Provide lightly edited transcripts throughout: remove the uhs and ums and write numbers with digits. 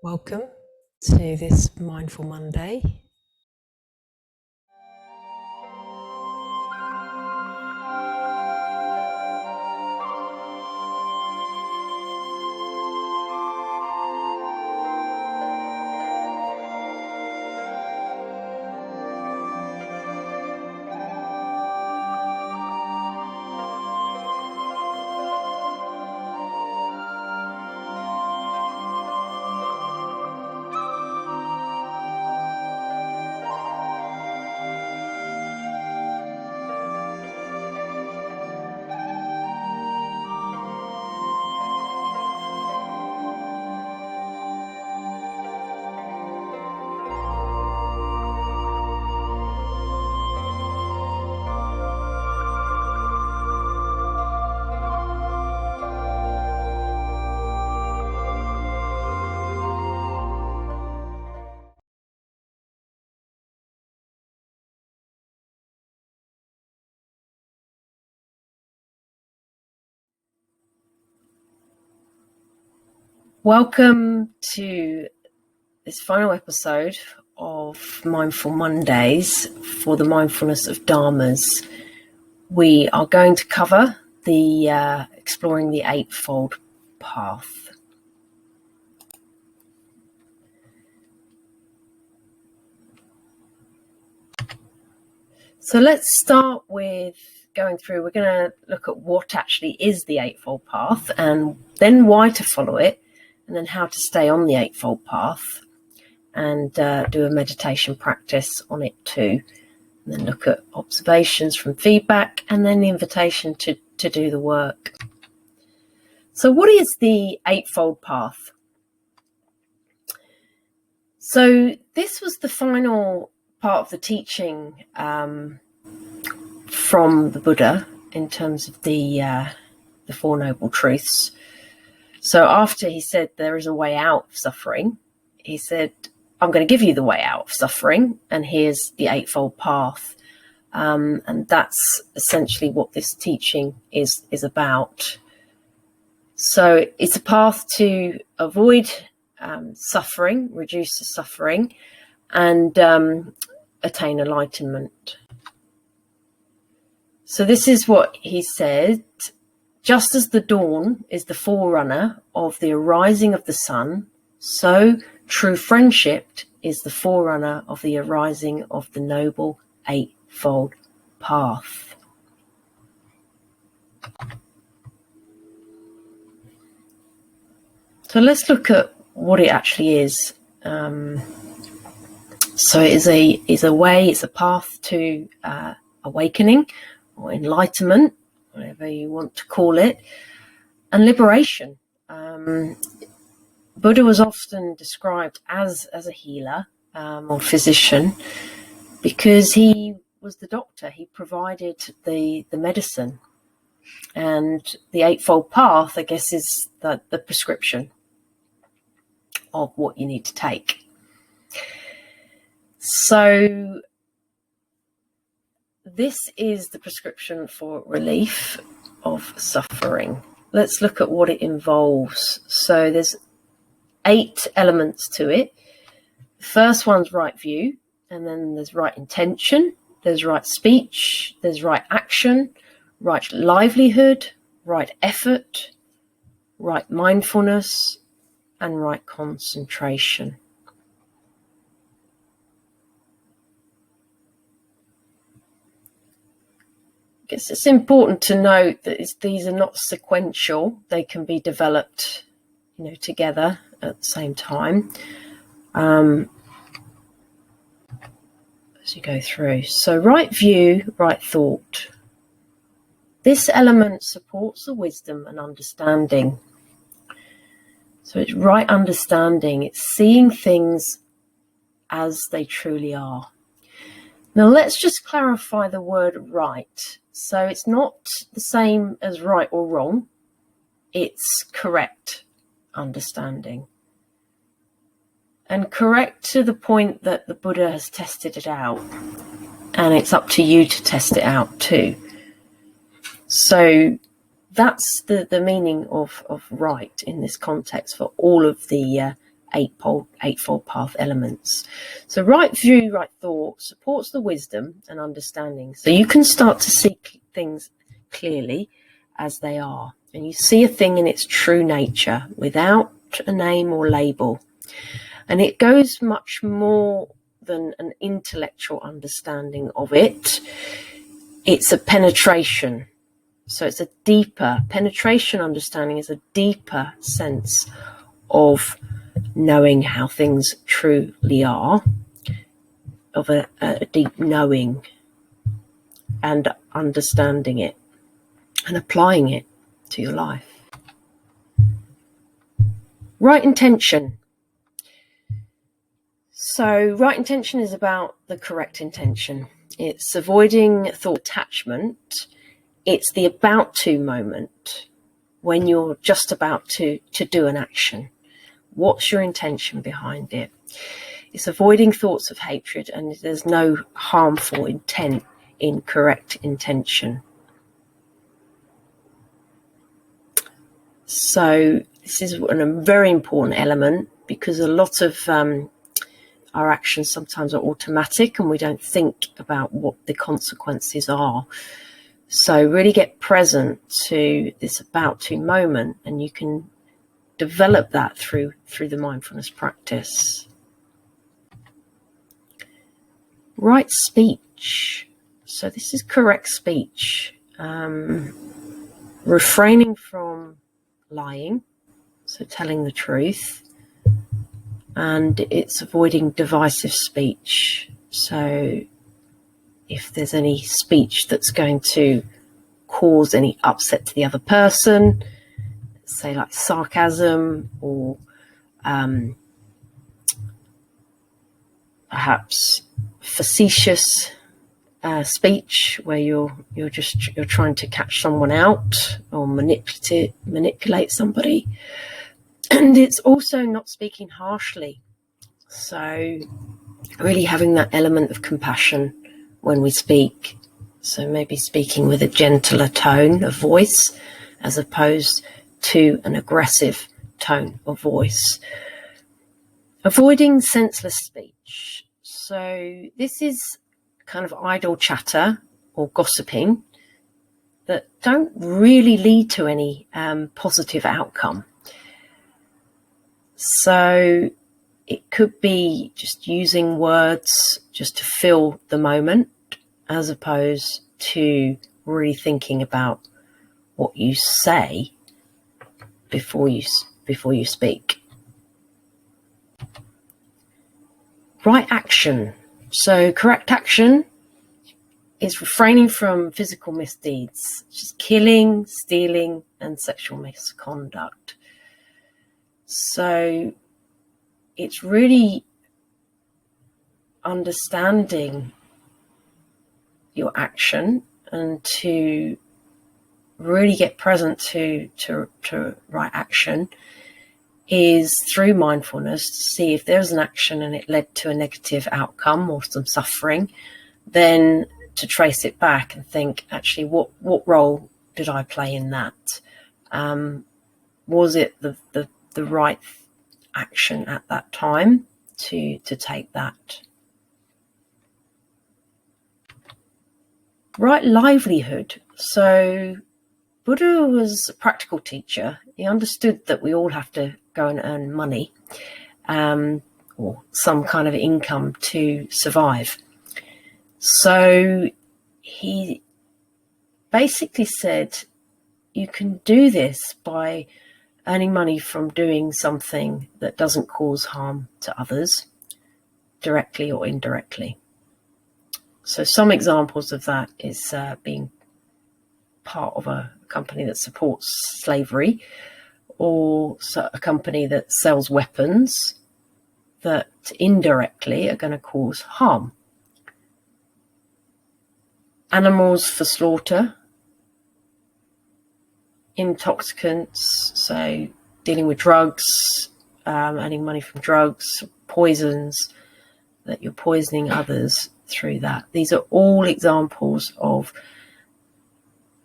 Welcome to this Mindful Monday. Welcome to this final episode of Mindful Mondays for the Mindfulness of Dharmas. We are going to cover the exploring the eightfold path. So let's start with going through. We're going to look at what actually is the eightfold path, and then why to follow it, and then how to stay on the eightfold path, and do a meditation practice on it too, and then look at observations from feedback, and then the invitation to do the work. So what is the eightfold path? So this was the final part of the teaching from the Buddha in terms of the Four Noble Truths. So after he said there is a way out of suffering, he said, I'm going to give you the way out of suffering, and here's the eightfold path. And that's essentially what this teaching is about. So it's a path to avoid suffering, reduce the suffering, and attain enlightenment. So this is what he said: just as the dawn is the forerunner of the arising of the sun, so true friendship is the forerunner of the arising of the noble eightfold path. So let's look at what it actually is. So it is a way, it's a path to awakening or enlightenment, whatever you want to call it, and liberation. Buddha was often described as a healer or physician because he was the doctor. He provided the medicine, and the eightfold path, I guess, is the prescription of what you need to take. So this is the prescription for relief of suffering. Let's look at what it involves. So there's 8 elements to it. The first one's right view, and then there's right intention, there's right speech, there's right action, right livelihood, right effort, right mindfulness, and right concentration. I guess it's important to note that these are not sequential. They can be developed, together at the same time as you go through. So right view, right thought. This element supports the wisdom and understanding. So it's right understanding. It's seeing things as they truly are. Now let's just clarify the word right. So it's not the same as right or wrong. It's correct understanding. And correct to the point that the Buddha has tested it out. And it's up to you to test it out too. So that's the meaning of right in this context for all of the eightfold path elements. So right view, right thought supports the wisdom and understanding. So you can start to see things clearly as they are, and you see a thing in its true nature without a name or label. And it goes much more than an intellectual understanding of it. It's a penetration. So it's a deeper penetration. Understanding is a deeper sense of knowing how things truly are, of a deep knowing and understanding it and applying it to your life. Right intention. So right intention is about the correct intention. It's avoiding thought attachment. It's the about to moment when you're just about to do an action. What's your intention behind it? It's avoiding thoughts of hatred, and there's no harmful intent in correct intention. So this is a very important element, because a lot of our actions sometimes are automatic and we don't think about what the consequences are. So really get present to this about to moment, and you can develop that through the mindfulness practice. Right speech. So this is correct speech. Refraining from lying, so telling the truth. And it's avoiding divisive speech. So if there's any speech that's going to cause any upset to the other person, say like sarcasm or perhaps facetious speech, where you're trying to catch someone out or manipulate somebody. And it's also not speaking harshly. So really having that element of compassion when we speak. So maybe speaking with a gentler tone of voice as opposed to an aggressive tone of voice. Avoiding senseless speech. So this is kind of idle chatter or gossiping that don't really lead to any positive outcome. So it could be just using words just to fill the moment, as opposed to really thinking about what you say before you speak. Right action. So correct action is refraining from physical misdeeds, which is killing, stealing, and sexual misconduct. So it's really understanding your action and to really get present to right action is through mindfulness, to see if there's an action and it led to a negative outcome or some suffering, then to trace it back and think, actually, what role did I play in that? Was it the right action at that time to take that? Right livelihood. So Buddha was a practical teacher. He understood that we all have to go and earn money or some kind of income to survive. So he basically said, you can do this by earning money from doing something that doesn't cause harm to others, directly or indirectly. So some examples of that is being part of a company that supports slavery, or a company that sells weapons that indirectly are going to cause harm. Animals for slaughter, intoxicants, so dealing with drugs, earning money from drugs, poisons, that you're poisoning others through that. These are all examples of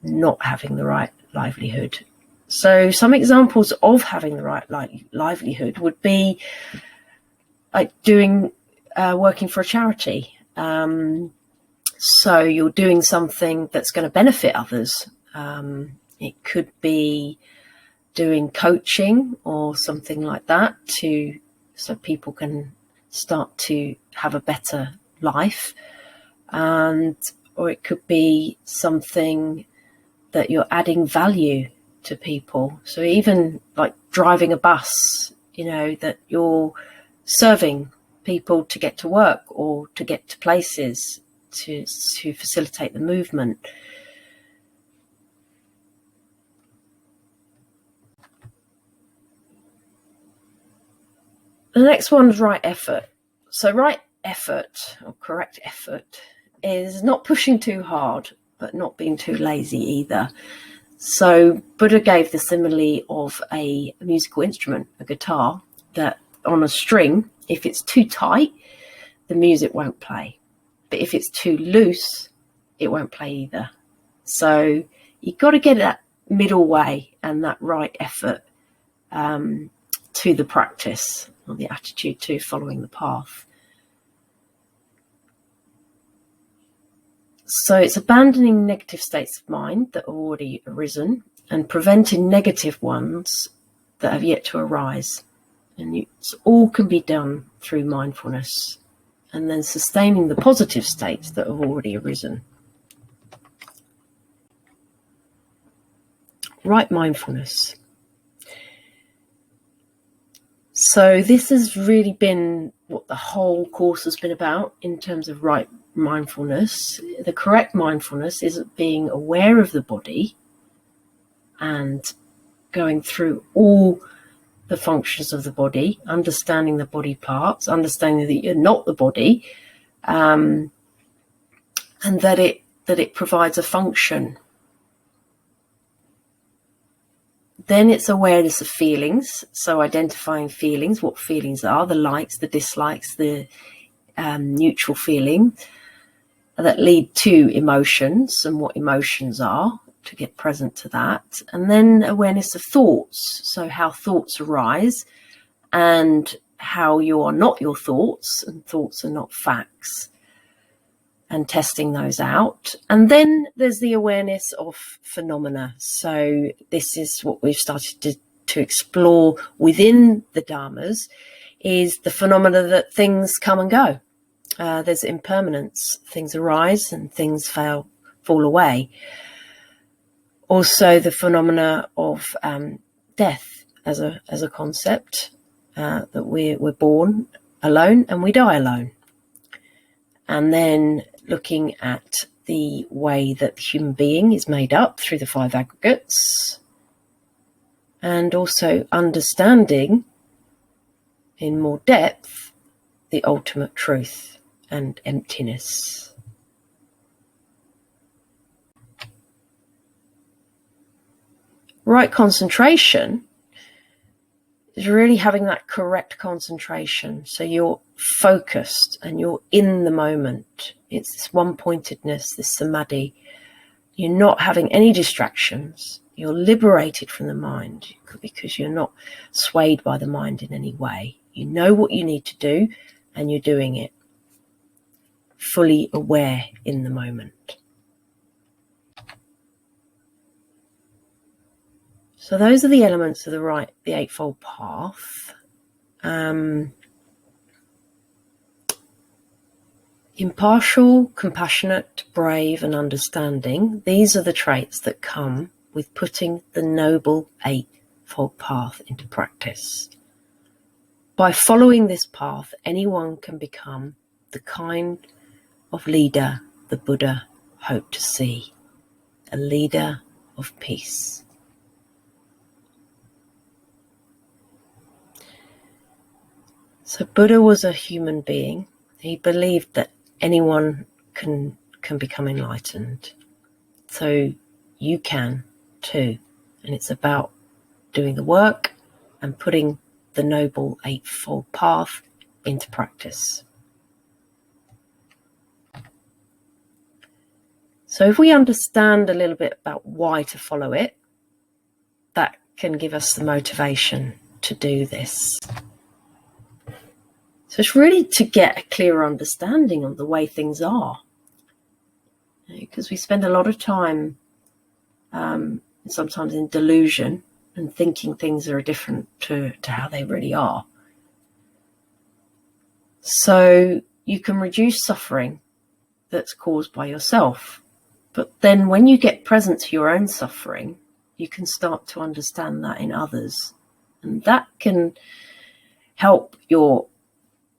not having the right livelihood. So some examples of having the right livelihood would be like working for a charity. So you're doing something that's going to benefit others. It could be doing coaching or something like that so people can start to have a better life. Or it could be something that you're adding value to people. So even like driving a bus, that you're serving people to get to work or to get to places to facilitate the movement. The next one's right effort. So right effort, or correct effort, is not pushing too hard, but not being too lazy either. So Buddha gave the simile of a musical instrument, a guitar, that on a string, if it's too tight, the music won't play. But if it's too loose, it won't play either. So you've got to get that middle way and that right effort to the practice, or the attitude to following the path. So it's abandoning negative states of mind that have already arisen and preventing negative ones that have yet to arise. And it all can be done through mindfulness, and then sustaining the positive states that have already arisen. Right mindfulness. So this has really been what the whole course has been about in terms of right mindfulness. The correct mindfulness is being aware of the body and going through all the functions of the body, understanding the body parts, understanding that you're not the body, and that it provides a function. Then it's awareness of feelings, so identifying feelings, what feelings are, the likes, the dislikes, the neutral feeling that lead to emotions, and what emotions are, to get present to that. And then awareness of thoughts, so how thoughts arise and how you are not your thoughts and thoughts are not facts, and testing those out. And then there's the awareness of phenomena. So this is what we've started to explore within the Dharmas, is the phenomena that things come and go. There's impermanence. Things arise and things fall away. Also the phenomena of death as a concept, that we're born alone and we die alone. And then looking at the way that the human being is made up through the 5 aggregates, and also understanding in more depth the ultimate truth and emptiness. Right concentration is really having that correct concentration. So you're focused and you're in the moment. It's this one-pointedness, this samadhi. You're not having any distractions. You're liberated from the mind because you're not swayed by the mind in any way. You know what you need to do and you're doing it. Fully aware in the moment. So those are the elements of the Eightfold Path. Impartial, compassionate, brave, and understanding. These are the traits that come with putting the Noble Eightfold Path into practice. By following this path, anyone can become the kind of leader the Buddha hoped to see, a leader of peace. So Buddha was a human being. He believed that anyone can become enlightened. So you can too. And it's about doing the work and putting the Noble Eightfold Path into practice. So if we understand a little bit about why to follow it, that can give us the motivation to do this. So it's really to get a clearer understanding of the way things are. Because we spend a lot of time sometimes in delusion and thinking things are different to how they really are. So you can reduce suffering that's caused by yourself. But then when you get present to your own suffering, you can start to understand that in others. And that can help your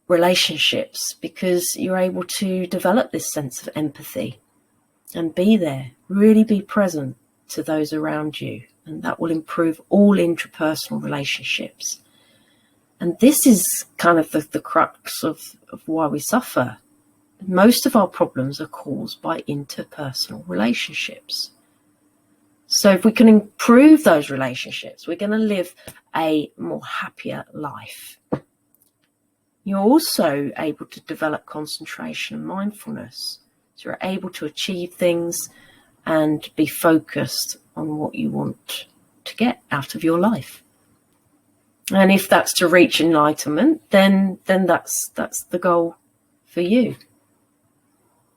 relationships because you're able to develop this sense of empathy and be there, really be present to those around you. And that will improve all interpersonal relationships. And this is kind of the crux of why we suffer. Most of our problems are caused by interpersonal relationships. So if we can improve those relationships, we're going to live a more happier life. You're also able to develop concentration and mindfulness. So you're able to achieve things and be focused on what you want to get out of your life. And if that's to reach enlightenment, then that's the goal for you.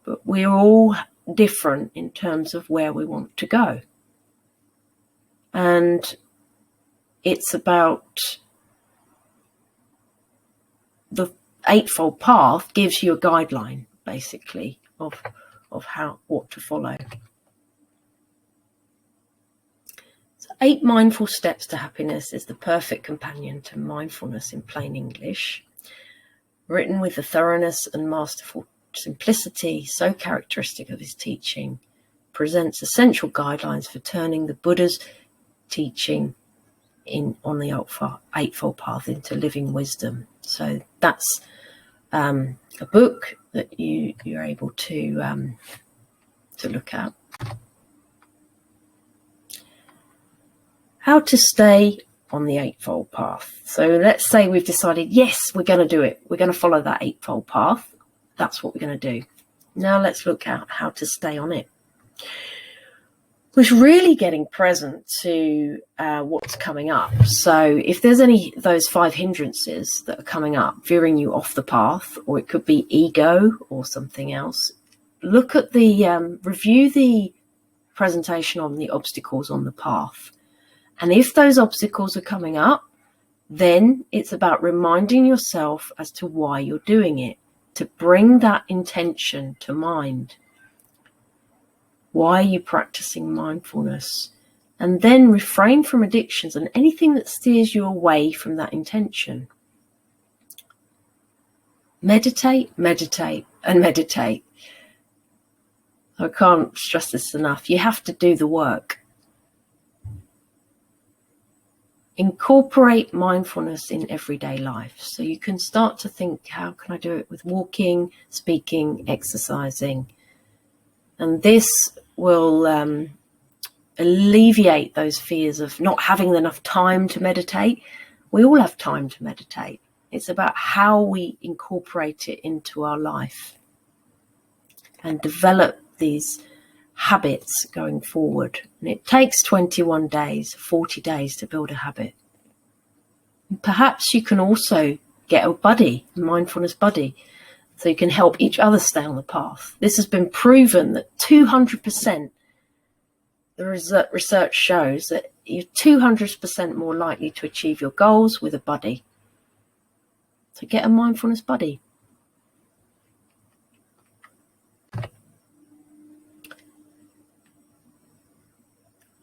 But we're all different in terms of where we want to go. And it's about the eightfold path gives you a guideline, basically, of what to follow. So 8 mindful steps to happiness is the perfect companion to mindfulness in plain English, written with the thoroughness and masterful simplicity so characteristic of his teaching, presents essential guidelines for turning the Buddha's teaching on the eightfold path into living wisdom. So that's a book that you're able to look at. How to stay on the eightfold path. So let's say we've decided, yes, we're going to do it. We're going to follow that eightfold path. That's what we're going to do. Now let's look at how to stay on it. Was really getting present to what's coming up. So if there's any of those 5 hindrances that are coming up, veering you off the path, or it could be ego or something else, look at review the presentation on the obstacles on the path. And if those obstacles are coming up, then it's about reminding yourself as to why you're doing it, to bring that intention to mind. Why are you practicing mindfulness? And then refrain from addictions and anything that steers you away from that intention. Meditate, meditate, and meditate. I can't stress this enough. You have to do the work. Incorporate mindfulness in everyday life. So you can start to think, how can I do it with walking, speaking, exercising? And this will alleviate those fears of not having enough time to meditate. We all have time to meditate. It's about how we incorporate it into our life and develop these habits going forward. And it takes 21 days, 40 days to build a habit. And perhaps you can also get a buddy, a mindfulness buddy, so you can help each other stay on the path. This has been proven that 200%, the research shows that you're 200% more likely to achieve your goals with a buddy. So get a mindfulness buddy.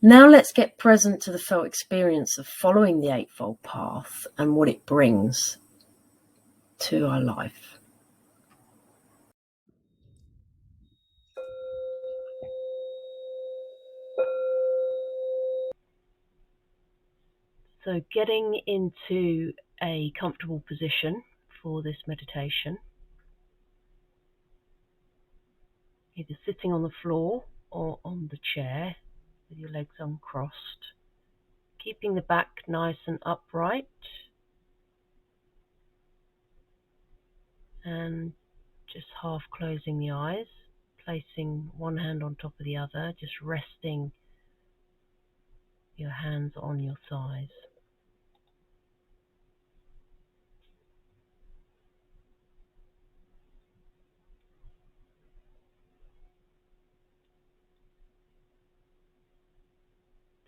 Now let's get present to the felt experience of following the eightfold path and what it brings to our life. So getting into a comfortable position for this meditation, either sitting on the floor or on the chair with your legs uncrossed, keeping the back nice and upright, and just half closing the eyes, placing one hand on top of the other, just resting your hands on your thighs.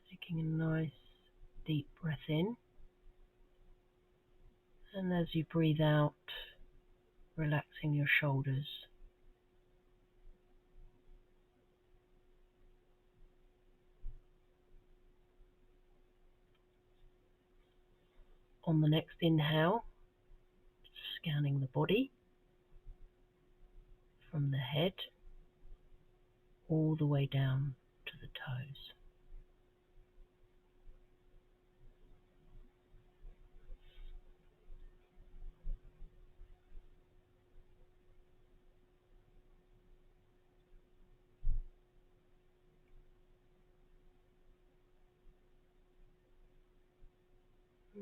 Taking a nice deep breath in, and as you breathe out, relaxing your shoulders. On the next inhale, scanning the body from the head all the way down to the toes.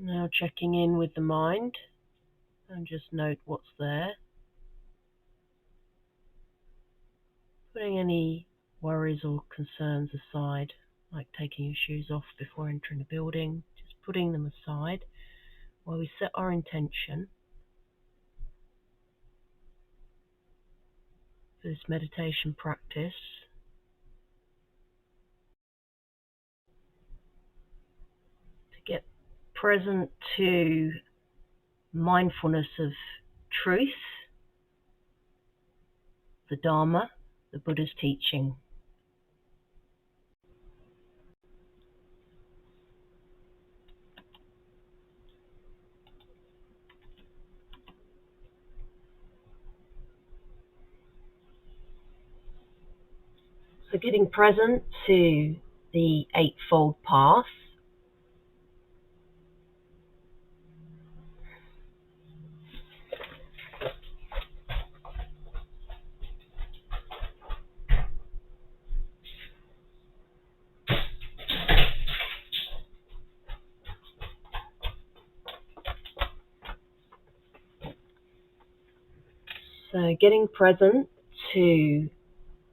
Now checking in with the mind, and just note what's there. Putting any worries or concerns aside, like taking your shoes off before entering a building, just putting them aside while we set our intention for this meditation practice. To get present to mindfulness of truth, the Dharma, the Buddha's teaching. So getting present to the eightfold path, so getting present to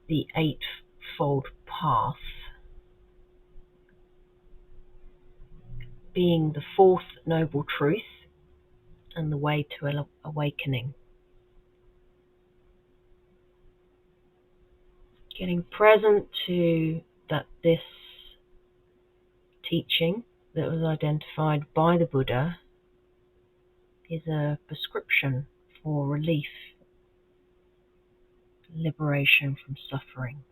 the eightfold path, being the fourth noble truth and the way to awakening. Getting present to that this teaching that was identified by the Buddha is a prescription for relief, liberation from suffering.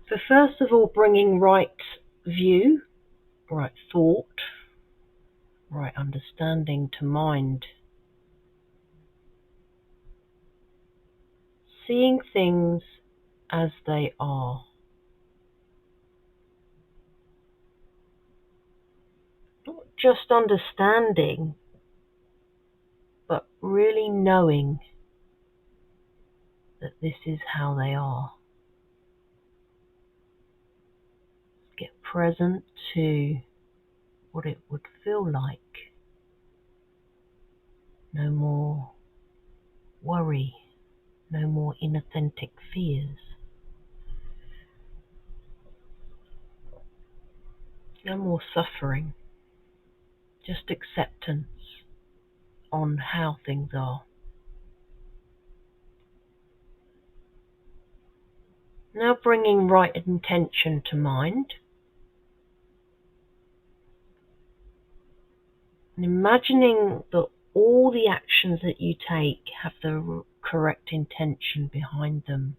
So first of all, bringing right view, right thought, right understanding to mind. Seeing things as they are. Not just understanding, but really knowing that this is how they are. Get present to what it would feel like. No more worry, no more inauthentic fears. No more suffering, just acceptance on how things are. Now bringing right intention to mind. And imagining that all the actions that you take have the correct intention behind them.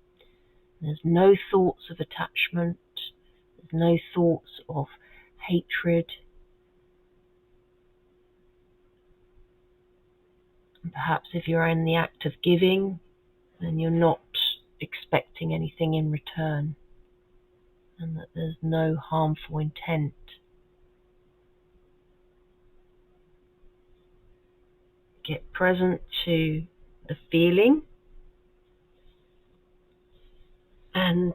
There's no thoughts of attachment, there's no thoughts of hatred. And perhaps if you're in the act of giving, then you're not expecting anything in return, and that there's no harmful intent. Get present to the feeling and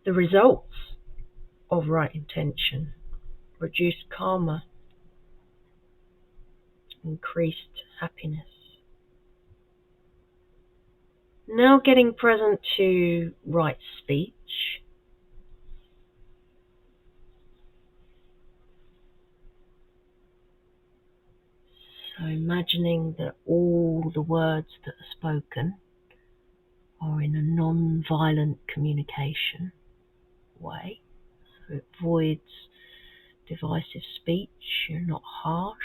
the results of right intention. Reduced karma, increased happiness. Now getting present to right speech. So imagining that all the words that are spoken are in a non-violent communication way. So it avoids divisive speech, you're not harsh,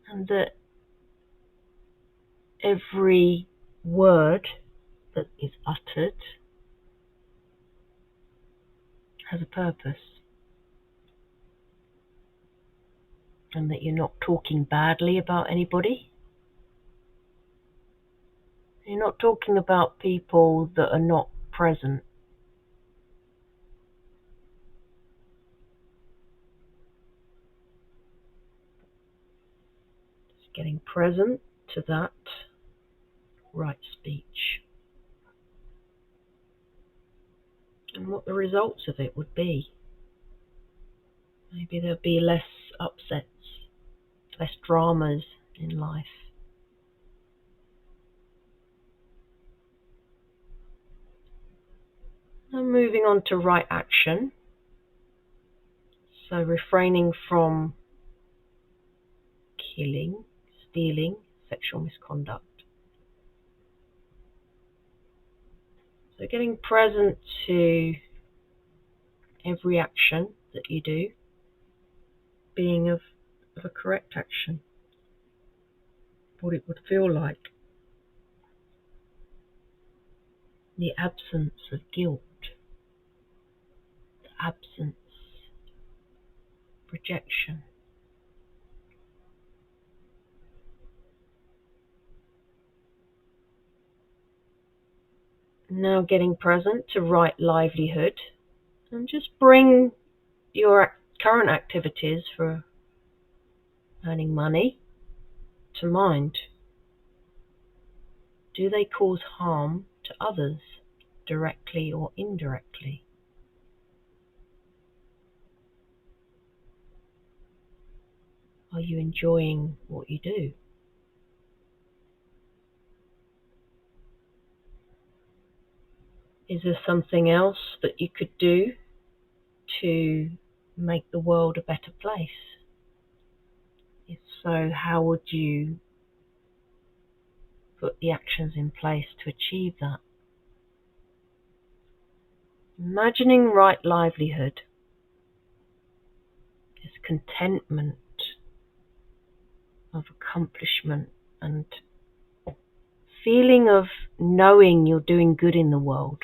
and that every word that is uttered has a purpose, and that you're not talking badly about anybody. You're not talking about people that are not present. Just getting present to that right speech and what the results of it would be. Maybe there'll be less upsets, less dramas in life. And moving on to right action. So refraining from killing, stealing, sexual misconduct. So getting present to every action that you do being of a correct action, what it would feel like. The absence of guilt, the absence of rejection. Now getting present to right livelihood, and just bring your current activities for earning money to mind. Do they cause harm to others, directly or indirectly? Are you enjoying what you do? Is there something else that you could do to make the world a better place? If so, how would you put the actions in place to achieve that? Imagining right livelihood is contentment of accomplishment and feeling of knowing you're doing good in the world.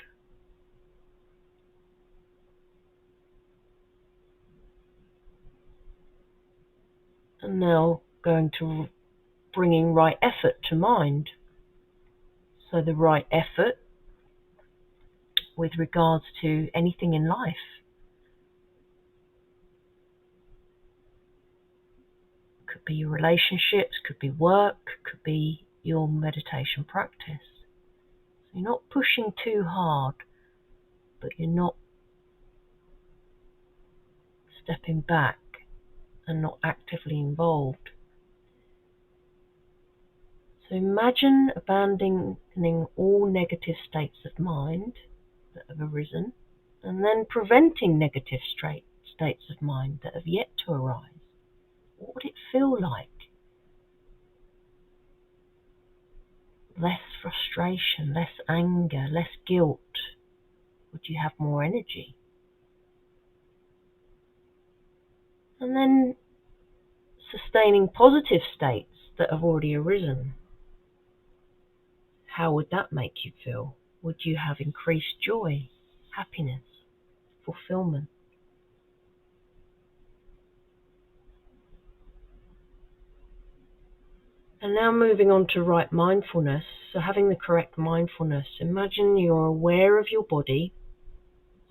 And now going to bringing right effort to mind. So the right effort with regards to anything in life. Could be your relationships, could be work, could be your meditation practice. So you're not pushing too hard, but you're not stepping back and not actively involved. So imagine abandoning all negative states of mind that have arisen, and then preventing negative states of mind that have yet to arise. What would it feel like? Less frustration, less anger, less guilt. Would you have more energy? And then sustaining positive states that have already arisen. How would that make you feel? Would you have increased joy, happiness, fulfillment? And now moving on to right mindfulness. So having the correct mindfulness, imagine you're aware of your body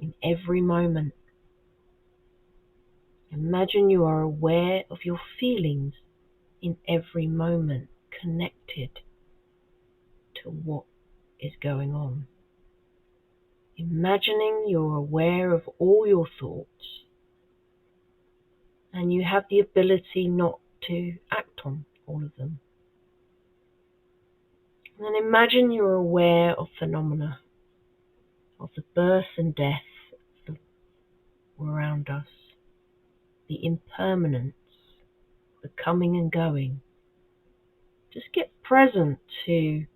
in every moment. Imagine you are aware of your feelings in every moment, connected to what is going on. Imagining you're aware of all your thoughts and you have the ability not to act on all of them. And then imagine you're aware of phenomena, of the birth and death around us, the impermanence, the coming and going. Just get present to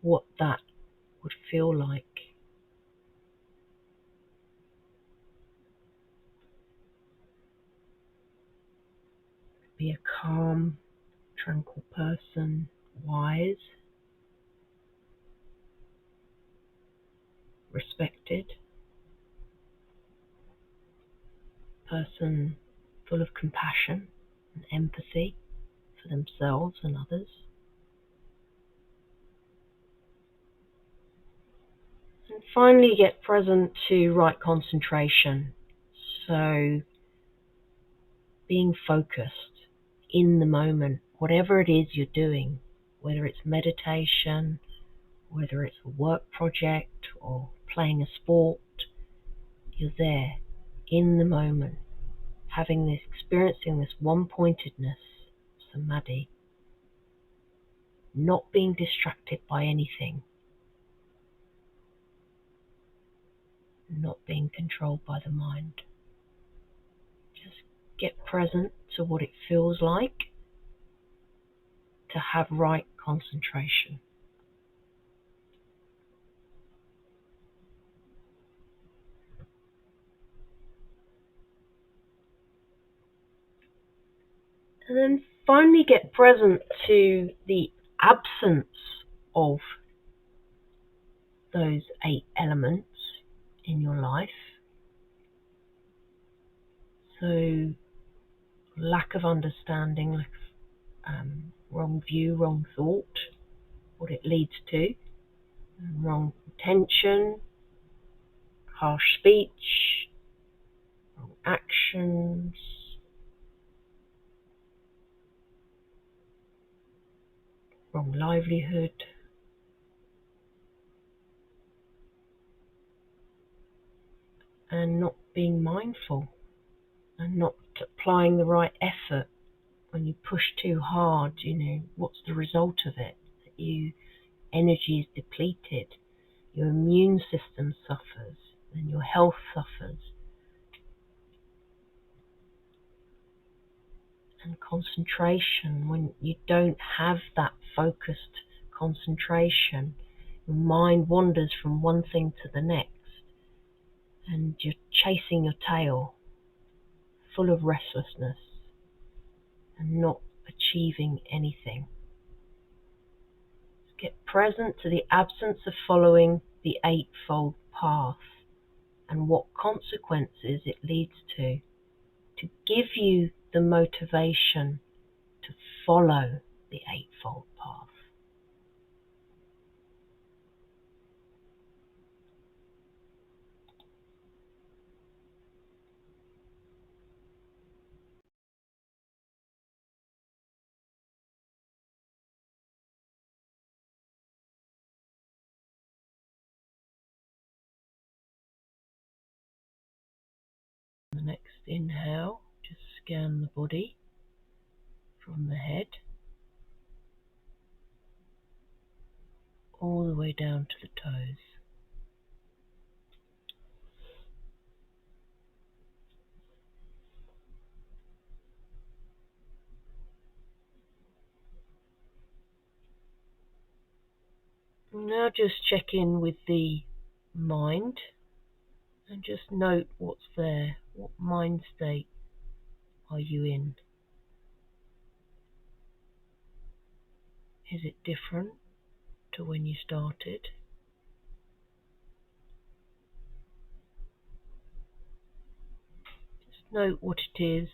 what that would feel like. Be a calm, tranquil person, wise, respected, person full of compassion and empathy for themselves and others. And finally get present to right concentration. So being focused in the moment, whatever it is you're doing, whether it's meditation, whether it's a work project or playing a sport, you're there in the moment, experiencing this one-pointedness, samadhi, not being distracted by anything, not being controlled by the mind. Just get present to what it feels like to have right concentration. And then finally get present to the absence of those 8 elements in your life. So lack of understanding, wrong view, wrong thought, what it leads to, wrong intention, harsh speech, wrong actions, wrong livelihood, and not being mindful and not applying the right effort. When you push too hard, what's the result of it? That your energy is depleted, your immune system suffers, and your health suffers. And concentration, when you don't have that focused concentration, your mind wanders from one thing to the next, and you're chasing your tail, full of restlessness, and not achieving anything. Get present to the absence of following the eightfold path and what consequences it leads to give you the motivation to follow the eightfold path. The next inhale, just scan the body from the head all the way down to the toes. Now just check in with the mind and just note what's there. What mind state are you in? Is it different to when you started? Just note what it is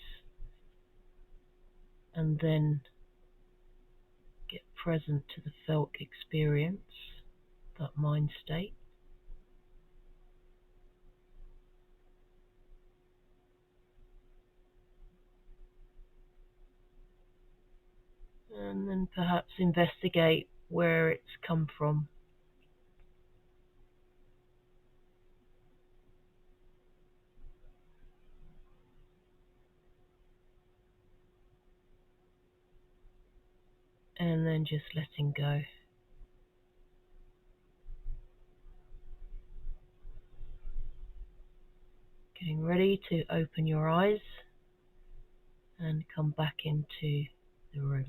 and then get present to the felt experience, that mind state. And then perhaps investigate where it's come from. And then just letting go. Getting ready to open your eyes and come back into the room.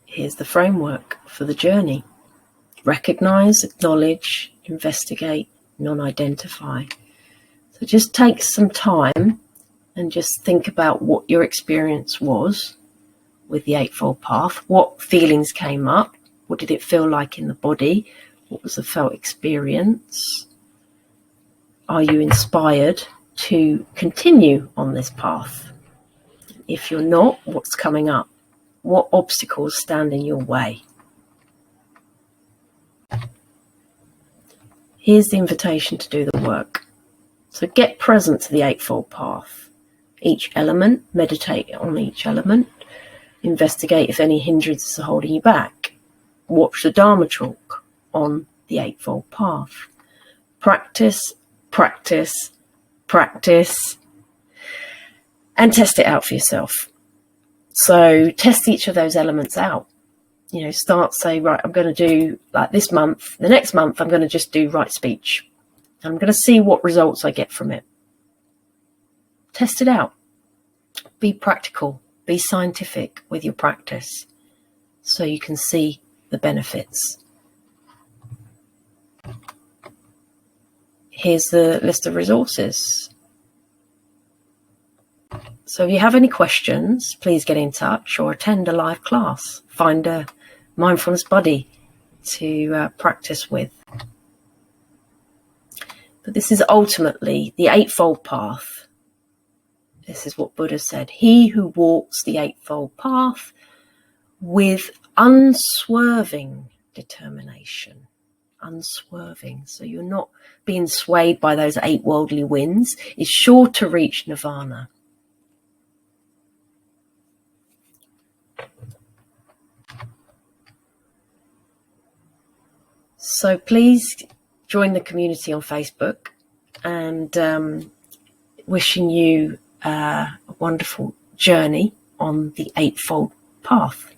Here's the framework for the journey. Recognize, acknowledge, investigate, non-identify. So just take some time and just think about what your experience was with the Eightfold Path. What feelings came up? What did it feel like in the body? What was the felt experience? Are you inspired to continue on this path? If you're not, what's coming up? What obstacles stand in your way? Here's the invitation to do the work. So get present to the Eightfold Path. Each element, meditate on each element. Investigate if any hindrances are holding you back. Watch the Dharma talk on the Eightfold Path. Practice, practice, practice, and test it out for yourself. So test each of those elements out. Start, say, right, I'm going to do like this month. The next month, I'm going to just do right speech. I'm going to see what results I get from it. Test it out. Be practical. Be scientific with your practice so you can see the benefits. Here's the list of resources. So if you have any questions, please get in touch or attend a live class. Find a mindfulness buddy to practice with. But this is ultimately the Eightfold Path. This is what Buddha said. He who walks the Eightfold Path with unswerving determination. Unswerving. So you're not being swayed by those 8 worldly winds, is sure to reach nirvana. So please join the community on Facebook, and wishing you a wonderful journey on the Eightfold Path.